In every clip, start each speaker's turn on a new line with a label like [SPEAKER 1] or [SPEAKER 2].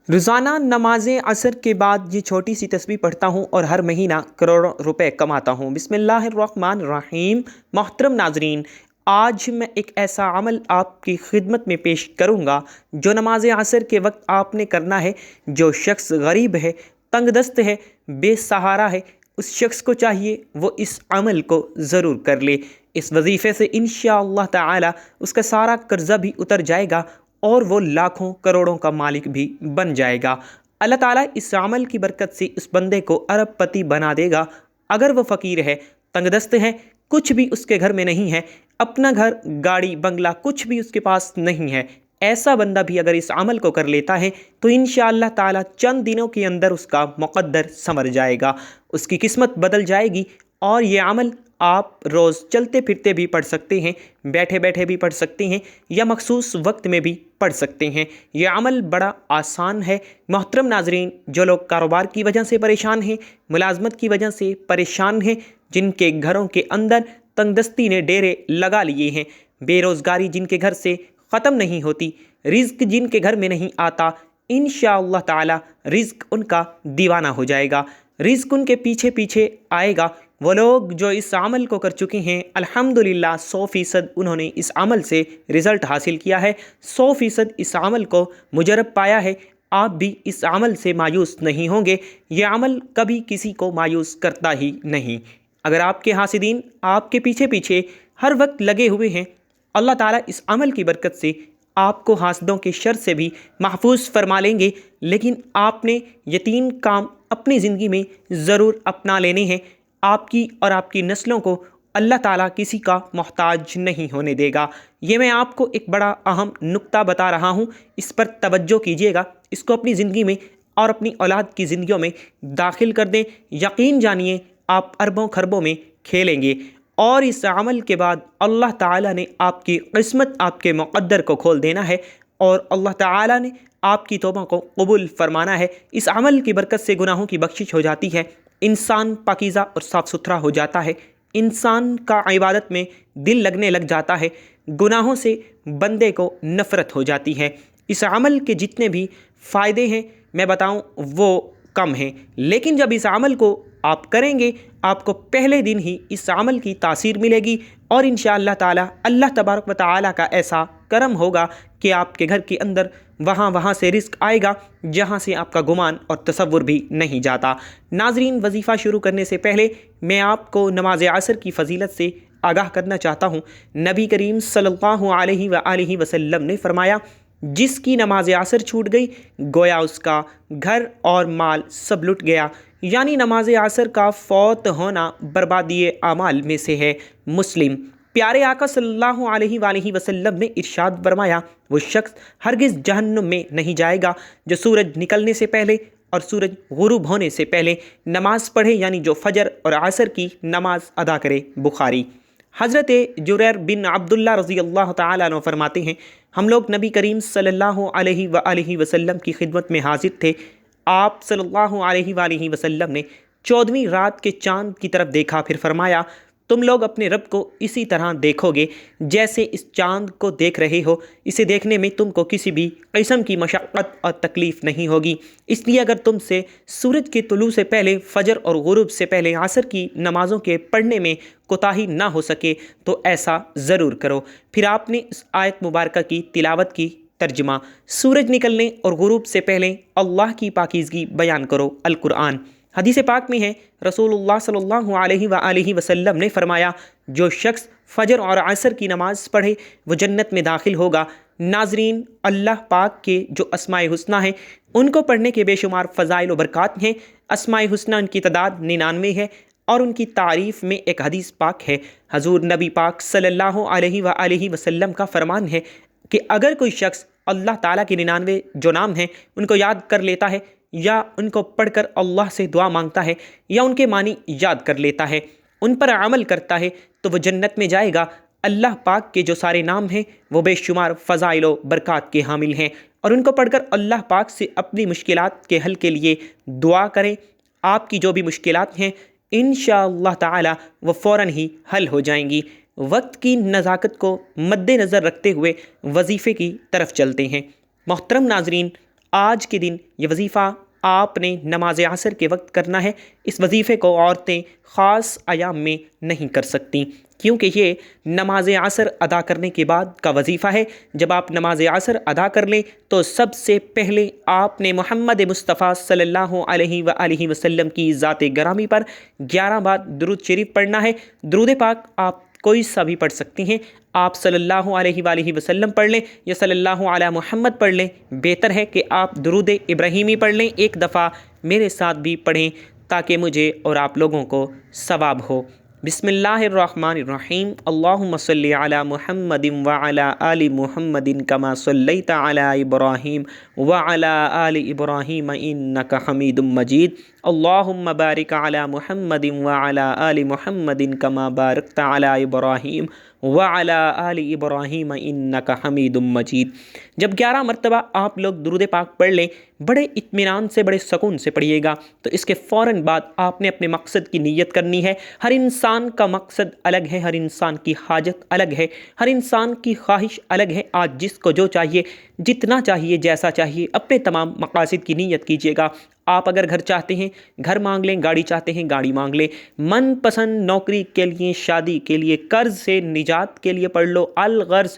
[SPEAKER 1] روزانہ نماز عصر کے بعد یہ چھوٹی سی تسبیح پڑھتا ہوں اور ہر مہینہ کروڑوں روپے کماتا ہوں۔ بسم اللہ الرحمن الرحیم۔ محترم ناظرین، آج میں ایک ایسا عمل آپ کی خدمت میں پیش کروں گا جو نماز عصر کے وقت آپ نے کرنا ہے۔ جو شخص غریب ہے، تنگ دست ہے، بے سہارا ہے، اس شخص کو چاہیے وہ اس عمل کو ضرور کر لے۔ اس وظیفے سے انشاءاللہ تعالی اس کا سارا قرضہ بھی اتر جائے گا اور وہ لاکھوں کروڑوں کا مالک بھی بن جائے گا۔ اللہ تعالیٰ اس عمل کی برکت سے اس بندے کو ارب پتی بنا دے گا۔ اگر وہ فقیر ہے، تنگ دست ہے، کچھ بھی اس کے گھر میں نہیں ہے، اپنا گھر، گاڑی، بنگلہ کچھ بھی اس کے پاس نہیں ہے، ایسا بندہ بھی اگر اس عمل کو کر لیتا ہے تو انشاءاللہ تعالیٰ چند دنوں کے اندر اس کا مقدر سنور جائے گا، اس کی قسمت بدل جائے گی۔ اور یہ عمل آپ روز چلتے پھرتے بھی پڑھ سکتے ہیں، بیٹھے بیٹھے بھی پڑھ سکتے ہیں، یا مخصوص وقت میں بھی پڑھ سکتے ہیں۔ یہ عمل بڑا آسان ہے۔ محترم ناظرین، جو لوگ کاروبار کی وجہ سے پریشان ہیں، ملازمت کی وجہ سے پریشان ہیں، جن کے گھروں کے اندر تنگ دستی نے ڈیرے لگا لیے ہیں، بے روزگاری جن کے گھر سے ختم نہیں ہوتی، رزق جن کے گھر میں نہیں آتا، انشاءاللہ تعالی رزق ان کا دیوانہ ہو جائے گا، رزق ان کے پیچھے پیچھے آئے گا۔ وہ لوگ جو اس عمل کو کر چکے ہیں، الحمدللہ 100% انہوں نے اس عمل سے رزلٹ حاصل کیا ہے، 100% اس عمل کو مجرب پایا ہے۔ آپ بھی اس عمل سے مایوس نہیں ہوں گے۔ یہ عمل کبھی کسی کو مایوس کرتا ہی نہیں۔ اگر آپ کے حاسدین آپ کے پیچھے پیچھے ہر وقت لگے ہوئے ہیں، اللہ تعالیٰ اس عمل کی برکت سے آپ کو حاسدوں کے شر سے بھی محفوظ فرما لیں گے۔ لیکن آپ نے یہ 3 کام اپنی زندگی میں ضرور اپنا لینے ہیں۔ آپ کی اور آپ کی نسلوں کو اللہ تعالیٰ کسی کا محتاج نہیں ہونے دے گا۔ یہ میں آپ کو ایک بڑا اہم نکتہ بتا رہا ہوں، اس پر توجہ کیجیے گا، اس کو اپنی زندگی میں اور اپنی اولاد کی زندگیوں میں داخل کر دیں۔ یقین جانیے آپ اربوں خربوں میں کھیلیں گے، اور اس عمل کے بعد اللہ تعالیٰ نے آپ کی قسمت، آپ کے مقدر کو کھول دینا ہے، اور اللہ تعالیٰ نے آپ کی توبہ کو قبول فرمانا ہے۔ اس عمل کی برکت سے گناہوں کی بخشش ہو جاتی ہے، انسان پاکیزہ اور صاف ستھرا ہو جاتا ہے، انسان کا عبادت میں دل لگنے لگ جاتا ہے، گناہوں سے بندے کو نفرت ہو جاتی ہے۔ اس عمل کے جتنے بھی فائدے ہیں میں بتاؤں وہ کم ہیں، لیکن جب اس عمل کو آپ کریں گے، آپ کو پہلے دن ہی اس عمل کی تاثیر ملے گی، اور انشاءاللہ تعالی اللہ تبارک و تعالی کا ایسا کرم ہوگا کہ آپ کے گھر کے اندر وہاں سے رزق آئے گا جہاں سے آپ کا گمان اور تصور بھی نہیں جاتا۔ ناظرین، وظیفہ شروع کرنے سے پہلے میں آپ کو نماز عصر کی فضیلت سے آگاہ کرنا چاہتا ہوں۔ نبی کریم صلی اللہ علیہ وآلہ وسلم نے فرمایا، جس کی نماز عصر چھوٹ گئی گویا اس کا گھر اور مال سب لٹ گیا، یعنی نماز عصر کا فوت ہونا بربادی اعمال میں سے ہے۔ مسلم۔ پیارے آقا صلی اللہ علیہ وآلہ وسلم نے ارشاد فرمایا، وہ شخص ہرگز جہنم میں نہیں جائے گا جو سورج نکلنے سے پہلے اور سورج غروب ہونے سے پہلے نماز پڑھے، یعنی جو فجر اور عصر کی نماز ادا کرے۔ بخاری۔ حضرت جریر بن عبداللہ رضی اللہ تعالیٰ عنہ فرماتے ہیں، ہم لوگ نبی کریم صلی اللہ علیہ وآلہ وسلم کی خدمت میں حاضر تھے۔ آپ صلی اللہ علیہ وآلہ وسلم نے 14ویں رات کے چاند کی طرف دیکھا، پھر فرمایا، تم لوگ اپنے رب کو اسی طرح دیکھو گے جیسے اس چاند کو دیکھ رہے ہو، اسے دیکھنے میں تم کو کسی بھی قسم کی مشقت اور تکلیف نہیں ہوگی۔ اس لیے اگر تم سے سورج کے طلوع سے پہلے فجر اور غروب سے پہلے عصر کی نمازوں کے پڑھنے میں کوتاہی نہ ہو سکے تو ایسا ضرور کرو۔ پھر آپ نے اس آیت مبارکہ کی تلاوت کی۔ ترجمہ: سورج نکلنے اور غروب سے پہلے اللہ کی پاکیزگی بیان کرو۔ القرآن۔ حدیث پاک میں ہے، رسول اللہ صلی اللہ علیہ وآلہ وسلم نے فرمایا، جو شخص فجر اور عصر کی نماز پڑھے وہ جنت میں داخل ہوگا۔ ناظرین، اللہ پاک کے جو اسماء حسنہ ہیں ان کو پڑھنے کے بے شمار فضائل و برکات ہیں۔ اسماء حسنہ ان کی تعداد 99 ہے، اور ان کی تعریف میں ایک حدیث پاک ہے۔ حضور نبی پاک صلی اللہ علیہ وآلہ وسلم کا فرمان ہے کہ اگر کوئی شخص اللہ تعالیٰ کے 99 جو نام ہیں ان کو یاد کر لیتا ہے، یا ان کو پڑھ کر اللہ سے دعا مانگتا ہے، یا ان کے معنی یاد کر لیتا ہے، ان پر عمل کرتا ہے، تو وہ جنت میں جائے گا۔ اللہ پاک کے جو سارے نام ہیں وہ بے شمار فضائل و برکات کے حامل ہیں، اور ان کو پڑھ کر اللہ پاک سے اپنی مشکلات کے حل کے لیے دعا کریں۔ آپ کی جو بھی مشکلات ہیں انشاءاللہ تعالی وہ فوراً ہی حل ہو جائیں گی۔ وقت کی نزاکت کو مد نظر رکھتے ہوئے وظیفے کی طرف چلتے ہیں۔ محترم ناظرین، آج کے دن یہ وظیفہ آپ نے نماز عصر کے وقت کرنا ہے۔ اس وظیفے کو عورتیں خاص ایام میں نہیں کر سکتیں، کیونکہ یہ نماز عصر ادا کرنے کے بعد کا وظیفہ ہے۔ جب آپ نماز عصر ادا کر لیں تو سب سے پہلے آپ نے محمد مصطفیٰ صلی اللہ علیہ وآلہ وسلم کی ذات گرامی پر 11 بار درود شریف پڑھنا ہے۔ درود پاک آپ کوئی سا بھی پڑھ سکتی ہیں، آپ صلی اللہ علیہ وآلہ وسلم پڑھ لیں یا صلی اللہ علی محمد پڑھ لیں۔ بہتر ہے کہ آپ درود ابراہیمی پڑھ لیں، ایک دفعہ میرے ساتھ بھی پڑھیں تاکہ مجھے اور آپ لوگوں کو ثواب ہو۔ بسم اللہ الرحمن الرحیم، اللہم صلی علی محمد وعلی آل محمد کما صلیت علی ابراہیم وعلی آل ابراہیم انک حمید مجید، اللہم بارک علی محمد وعلی آل محمد کما بارکت علی ابراہیم وعلی آل ابراہیم انک حمید مجید۔ جب 11 مرتبہ آپ لوگ درود پاک پڑھ لیں، بڑے اطمینان سے، بڑے سکون سے پڑھیے گا، تو اس کے فوراً بعد آپ نے اپنے مقصد کی نیت کرنی ہے۔ ہر انسان کا مقصد الگ ہے، ہر انسان کی حاجت الگ ہے، ہر انسان کی خواہش الگ ہے۔ آج جس کو جو چاہیے، جتنا چاہیے، جیسا چاہیے، اپنے تمام مقاصد کی نیت کیجیے گا۔ آپ اگر گھر چاہتے ہیں گھر مانگ لیں، گاڑی چاہتے ہیں گاڑی مانگ لیں، من پسند نوکری کے لیے، شادی کے لیے، قرض سے نجات کے لیے پڑھ لو، الغرض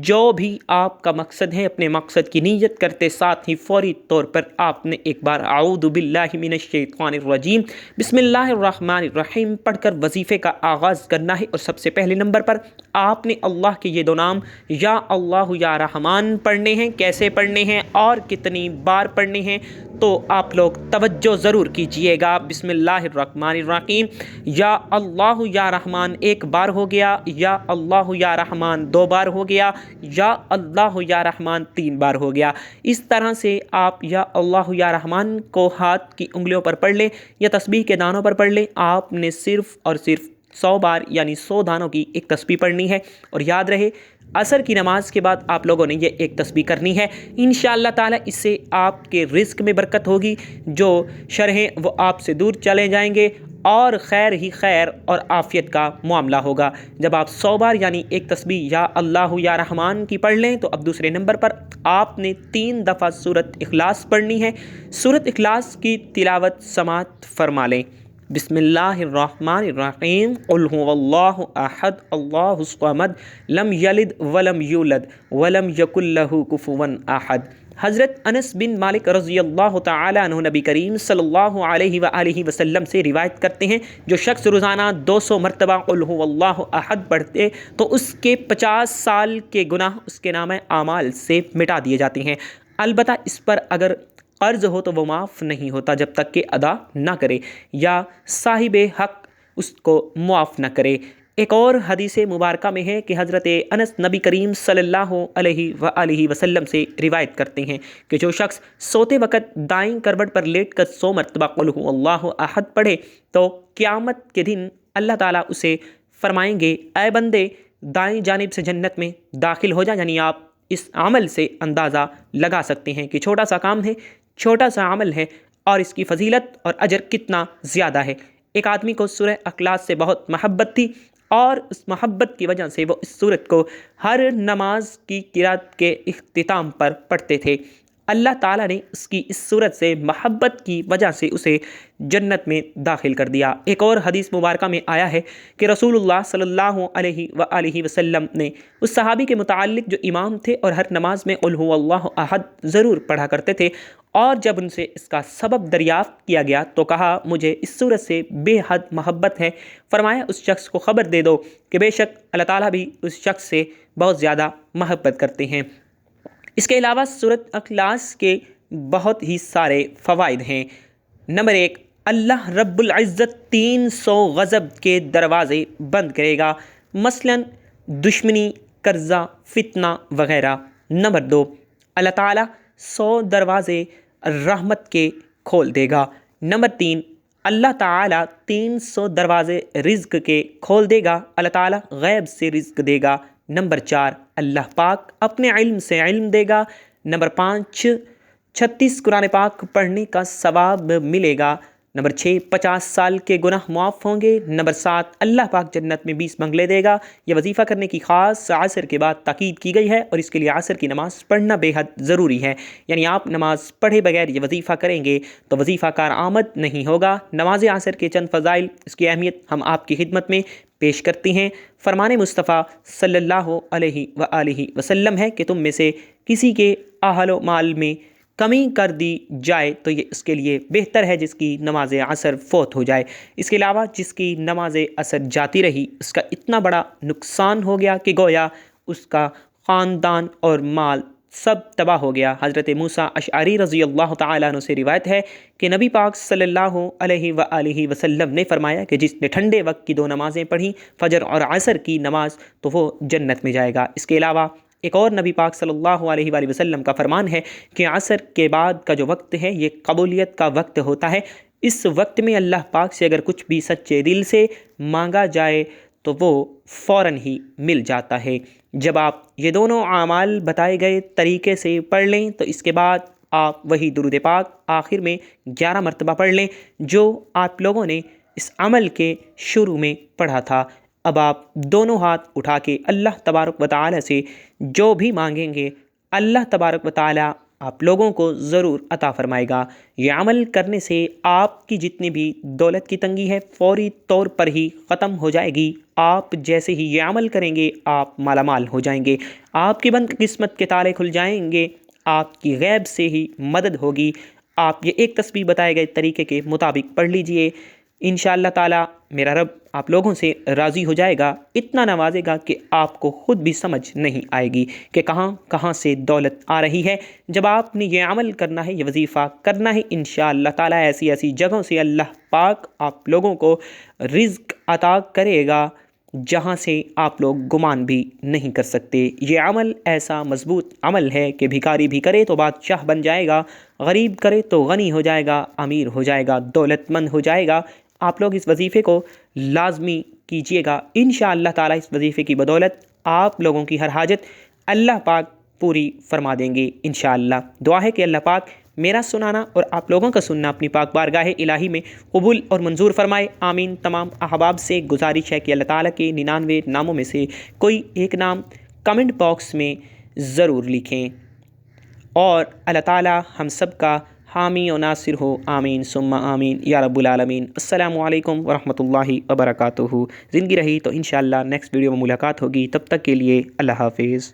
[SPEAKER 1] جو بھی آپ کا مقصد ہے، اپنے مقصد کی نیت کرتے ساتھ ہی فوری طور پر آپ نے ایک بار اعوذ باللہ من الشیطان الرجیم بسم اللہ الرحمن الرحیم پڑھ کر وظیفے کا آغاز کرنا ہے۔ اور سب سے پہلے نمبر پر آپ نے اللہ کے یہ دو نام یا اللہ یا رحمان پڑھنے ہیں۔ کیسے پڑھنے ہیں اور کتنی بار پڑھنے ہیں تو آپ لوگ توجہ ضرور کیجئے گا۔ بسم اللہ الرحمن الرحیم، یا اللہ یا رحمان ایک بار ہو گیا، یا اللہ یا رحمان 2 بار ہو گیا، یا اللہ یا رحمان 3 بار ہو گیا۔ اس طرح سے آپ یا اللہ یا رحمان کو ہاتھ کی انگلیوں پر پڑھ لیں یا تسبیح کے دانوں پر پڑھ لیں۔ آپ نے صرف اور صرف 100 بار یعنی 100 دانوں کی ایک تسبیح پڑھنی ہے۔ اور یاد رہے عصر کی نماز کے بعد آپ لوگوں نے یہ ایک تسبیح کرنی ہے۔ انشاءاللہ تعالی اس سے آپ کے رزق میں برکت ہوگی، جو شر ہیں وہ آپ سے دور چلے جائیں گے اور خیر ہی خیر اور عافیت کا معاملہ ہوگا۔ جب آپ 100 بار یعنی ایک تسبیح یا اللہ یا رحمان کی پڑھ لیں تو اب دوسرے نمبر پر آپ نے 3 دفعہ سورۃ اخلاص پڑھنی ہے۔ سورۃ اخلاص کی تلاوت سماعت فرما لیں۔ بسم اللہ الرحمن الرحیم، قل هو اللہ احد اللہ الصمد لم یلد ولم یولد ولم یکن لہ کفوا احد۔ حضرت انس بن مالک رضی اللہ تعالی عنہ نبی کریم صلی اللہ علیہ وآلہ وسلم سے روایت کرتے ہیں، جو شخص روزانہ 200 مرتبہ قل هو اللہ احد پڑھتے تو اس کے 50 سال کے گناہ اس کے نامہ اعمال سے مٹا دیے جاتے ہیں۔ البتہ اس پر اگر قرض ہو تو وہ معاف نہیں ہوتا جب تک کہ ادا نہ کرے یا صاحب حق اس کو معاف نہ کرے۔ ایک اور حدیث مبارکہ میں ہے کہ حضرت انس نبی کریم صلی اللہ علیہ وآلہ وسلم سے روایت کرتے ہیں کہ جو شخص سوتے وقت دائیں کروٹ پر لیٹ کر 100 مرتبہ قل هو اللہ احد پڑھے تو قیامت کے دن اللہ تعالیٰ اسے فرمائیں گے، اے بندے دائیں جانب سے جنت میں داخل ہو جا۔ یعنی آپ اس عمل سے اندازہ لگا سکتے ہیں کہ چھوٹا سا کام ہے، چھوٹا سا عمل ہے اور اس کی فضیلت اور اجر کتنا زیادہ ہے۔ ایک آدمی کو سورہ اخلاص سے بہت محبت تھی اور اس محبت کی وجہ سے وہ اس سورت کو ہر نماز کی قرات کے اختتام پر پڑھتے تھے۔ اللہ تعالیٰ نے اس کی اس سورت سے محبت کی وجہ سے اسے جنت میں داخل کر دیا۔ ایک اور حدیث مبارکہ میں آیا ہے کہ رسول اللہ صلی اللہ علیہ وآلہ وسلم نے اس صحابی کے متعلق جو امام تھے اور ہر نماز میں قل هو اللہ احد ضرور پڑھا کرتے تھے، اور جب ان سے اس کا سبب دریافت کیا گیا تو کہا مجھے اس سورت سے بے حد محبت ہے۔ فرمایا اس شخص کو خبر دے دو کہ بے شک اللہ تعالیٰ بھی اس شخص سے بہت زیادہ محبت کرتے ہیں۔ اس کے علاوہ سورۃ اخلاص کے بہت ہی سارے فوائد ہیں۔ نمبر 1، اللہ رب العزت 300 غضب کے دروازے بند کرے گا، مثلا دشمنی، قرضہ، فتنہ وغیرہ۔ نمبر 2، اللہ تعالیٰ 100 دروازے رحمت کے کھول دے گا۔ نمبر 3، اللہ تعالیٰ 300 دروازے رزق کے کھول دے گا، اللہ تعالیٰ غیب سے رزق دے گا۔ نمبر 4، اللہ پاک اپنے علم سے علم دے گا۔ نمبر 5، 36 قرآن پاک پڑھنے کا ثواب ملے گا۔ نمبر 6 50 سال کے گناہ معاف ہوں گے۔ نمبر 7 اللہ پاک جنت میں 20 بنگلے دے گا۔ یہ وظیفہ کرنے کی خاص عصر کے بعد تاکید کی گئی ہے اور اس کے لیے عصر کی نماز پڑھنا بے حد ضروری ہے، یعنی آپ نماز پڑھے بغیر یہ وظیفہ کریں گے تو وظیفہ کار آمد نہیں ہوگا۔ نماز عصر کے چند فضائل، اس کی اہمیت ہم آپ کی خدمت میں پیش کرتے ہیں۔ فرمان مصطفیٰ صلی اللہ علیہ وآلہ وسلم ہے کہ تم میں سے کسی کے اہل و مال میں کمی کر دی جائے تو یہ اس کے لیے بہتر ہے جس کی نماز عصر فوت ہو جائے۔ اس کے علاوہ جس کی نماز عصر جاتی رہی اس کا اتنا بڑا نقصان ہو گیا کہ گویا اس کا خاندان اور مال سب تباہ ہو گیا۔ حضرت موسیٰ اشعری رضی اللہ تعالیٰ عنہ سے روایت ہے کہ نبی پاک صلی اللہ علیہ وآلہ وسلم نے فرمایا کہ جس نے ٹھنڈے وقت کی 2 نمازیں پڑھیں، فجر اور عصر کی نماز، تو وہ جنت میں جائے گا۔ اس کے علاوہ ایک اور نبی پاک صلی اللہ علیہ وآلہ وسلم کا فرمان ہے کہ عصر کے بعد کا جو وقت ہے یہ قبولیت کا وقت ہوتا ہے۔ اس وقت میں اللہ پاک سے اگر کچھ بھی سچے دل سے مانگا جائے تو وہ فوراً ہی مل جاتا ہے۔ جب آپ یہ دونوں اعمال بتائے گئے طریقے سے پڑھ لیں تو اس کے بعد آپ وہی درود پاک آخر میں 11 مرتبہ پڑھ لیں جو آپ لوگوں نے اس عمل کے شروع میں پڑھا تھا۔ اب آپ دونوں ہاتھ اٹھا کے اللہ تبارک و تعالی سے جو بھی مانگیں گے اللہ تبارک و تعالی آپ لوگوں کو ضرور عطا فرمائے گا۔ یہ عمل کرنے سے آپ کی جتنی بھی دولت کی تنگی ہے فوری طور پر ہی ختم ہو جائے گی۔ آپ جیسے ہی یہ عمل کریں گے آپ مالا مال ہو جائیں گے، آپ کی بند قسمت کے تالے کھل جائیں گے، آپ کی غیب سے ہی مدد ہوگی۔ آپ یہ ایک تسبیح بتائے گئے طریقے کے مطابق پڑھ لیجئے، انشاءاللہ تعالی میرا رب آپ لوگوں سے راضی ہو جائے گا، اتنا نوازے گا کہ آپ کو خود بھی سمجھ نہیں آئے گی کہ کہاں کہاں سے دولت آ رہی ہے۔ جب آپ نے یہ عمل کرنا ہے، یہ وظیفہ کرنا ہے، انشاءاللہ تعالی ایسی ایسی جگہوں سے اللہ پاک آپ لوگوں کو رزق عطا کرے گا جہاں سے آپ لوگ گمان بھی نہیں کر سکتے۔ یہ عمل ایسا مضبوط عمل ہے کہ بھکاری بھی کرے تو بادشاہ بن جائے گا، غریب کرے تو غنی ہو جائے گا، امیر ہو جائے گا، دولت مند ہو جائے گا۔ آپ لوگ اس وظیفے کو لازمی کیجئے گا، انشاءاللہ تعالی اس وظیفے کی بدولت آپ لوگوں کی ہر حاجت اللہ پاک پوری فرما دیں گے انشاءاللہ۔ دعا ہے کہ اللہ پاک میرا سنانا اور آپ لوگوں کا سننا اپنی پاک بارگاہ الہی میں قبول اور منظور فرمائے، آمین۔ تمام احباب سے گزارش ہے کہ اللہ تعالیٰ کے 99 ناموں میں سے کوئی ایک نام کمنٹ باکس میں ضرور لکھیں اور اللہ تعالیٰ ہم سب کا حامی و ناصر ہو، آمین ثم آمین یا رب العالمین۔ السلام علیکم ورحمۃ اللہ وبرکاتہ۔ زندگی رہی تو انشاءاللہ نیکسٹ ویڈیو میں ملاقات ہوگی، تب تک کے لیے اللہ حافظ۔